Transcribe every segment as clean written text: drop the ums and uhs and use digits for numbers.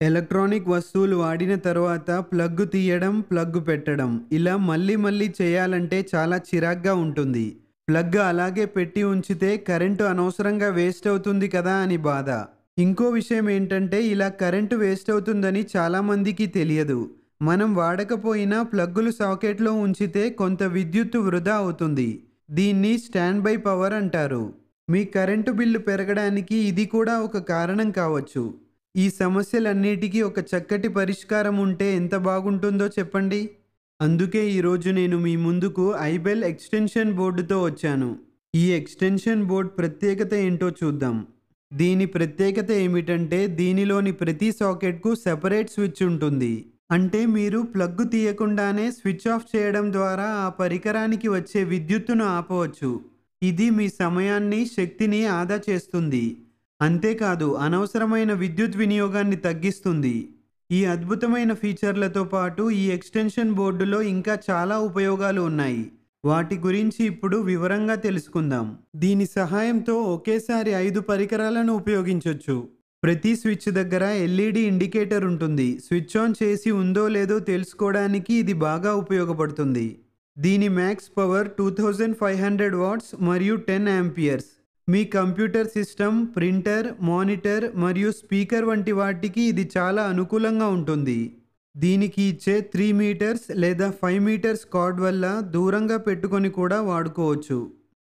Electronic వస్తువులు వాడిన తర్వాత ప్లగ్ తీయడం, ప్లగ్ పెట్టడం ఇలా మళ్ళీ మళ్ళీ చేయాలంటే చాలా చిరాగ్గా ఉంటుంది. ప్లగ్ అలాగే పెట్టి ఉంచితే కరెంటు అనవసరంగా వేస్ట్ అవుతుంది కదా అని బాధ. ఇంకో విషయం ఏంటంటే ఇలా కరెంటు వేస్ట్ అవుతుందని చాలామందికి తెలియదు. మనం వాడకపోయినా ప్లగ్గులు సాకెట్లో ఉంచితే కొంత విద్యుత్తు వృధా అవుతుంది. దీన్ని స్టాండ్ బై పవర్ అంటారు. మీ కరెంటు బిల్లు పెరగడానికి ఇది కూడా ఒక కారణం కావచ్చు. ఈ సమస్యలన్నిటికీ ఒక చక్కటి పరిష్కారం ఉంటే ఎంత బాగుంటుందో చెప్పండి. అందుకే ఈరోజు నేను మీ ముందుకు ఐబెల్ ఎక్స్టెన్షన్ బోర్డుతో వచ్చాను. ఈ ఎక్స్టెన్షన్ బోర్డ్ ప్రత్యేకత ఏంటో చూద్దాం. దీని ప్రత్యేకత ఏమిటంటే దీనిలోని ప్రతి సాకెట్కు సెపరేట్ స్విచ్ ఉంటుంది. అంటే మీరు ప్లగ్ తీయకుండానే స్విచ్ ఆఫ్ చేయడం ద్వారా ఆ పరికరానికి వచ్చే విద్యుత్తును ఆపవచ్చు. ఇది మీ సమయాన్ని, శక్తిని ఆదా చేస్తుంది. అంతేకాదు అనవసరమైన విద్యుత్ వినియోగాన్ని తగ్గిస్తుంది. ఈ అద్భుతమైన ఫీచర్లతో పాటు ఈ ఎక్స్టెన్షన్ బోర్డులో ఇంకా చాలా ఉపయోగాలు ఉన్నాయి. వాటి గురించి ఇప్పుడు వివరంగా తెలుసుకుందాం. దీని సహాయంతో ఒకేసారి 5 పరికరాలను ఉపయోగించొచ్చు. ప్రతి స్విచ్ దగ్గర ఎల్ఈడి ఇండికేటర్ ఉంటుంది. స్విచ్ ఆన్ చేసి ఉందో లేదో తెలుసుకోవడానికి ఇది బాగా ఉపయోగపడుతుంది. దీని మ్యాక్స్ పవర్ 2500 వాట్స్ మరియు 10 ఆంపియర్స్. మీ కంప్యూటర్ సిస్టమ్, ప్రింటర్, మానిటర్ మరియు స్పీకర్ వంటి వాటికి ఇది చాలా అనుకూలంగా ఉంటుంది. దీనికి ఇచ్చే 3 మీటర్స్ లేదా 5 మీటర్స్ కార్డ్ వల్ల దూరంగా పెట్టుకొని కూడా వాడుకోవచ్చు.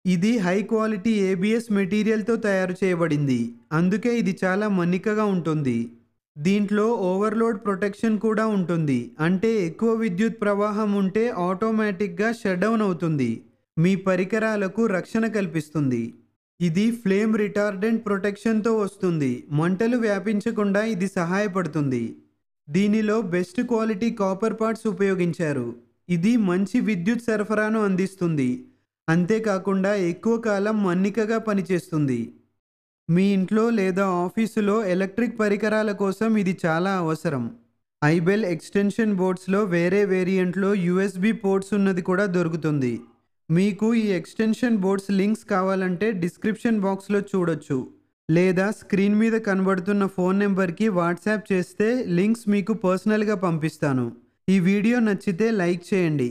ఇది హై క్వాలిటీ ఏబిఎస్ మెటీరియల్తో తయారు చేయబడింది. అందుకే ఇది చాలా మన్నికగా ఉంటుంది. దీంట్లో ఓవర్లోడ్ ప్రొటెక్షన్ కూడా ఉంటుంది. అంటే ఎక్కువ విద్యుత్ ప్రవాహం ఉంటే ఆటోమేటిక్గా షట్ డౌన్ అవుతుంది. మీ పరికరాలకు రక్షణ కల్పిస్తుంది. ఇది ఫ్లేమ్ రిటార్డెంట్ ప్రొటెక్షన్తో వస్తుంది. మంటలు వ్యాపించకుండా ఇది సహాయపడుతుంది. దీనిలో బెస్ట్ క్వాలిటీ కాపర్ పార్ట్స్ ఉపయోగించారు. ఇది మంచి విద్యుత్ సరఫరాను అందిస్తుంది. అంతేకాకుండా ఎక్కువ కాలం మన్నికగా పనిచేస్తుంది. మీ ఇంట్లో లేదా ఆఫీసులో ఎలక్ట్రిక్ పరికరాల కోసం ఇది చాలా అవసరం. ఐబెల్ ఎక్స్టెన్షన్ బోర్డ్స్లో వేరే వేరియంట్లో యూఎస్బి పోర్ట్స్ ఉన్నది కూడా దొరుకుతుంది. మీకు ఈ ఎక్స్టెన్షన్ బోర్డ్స్ లింక్స్ కావాలంటే డిస్క్రిప్షన్ బాక్స్లో చూడొచ్చు. లేదా స్క్రీన్ మీద కనబడుతున్న ఫోన్ నెంబర్కి వాట్సాప్ చేస్తే లింక్స్ మీకు పర్సనల్గా పంపిస్తాను. ఈ వీడియో నచ్చితే లైక్ చేయండి.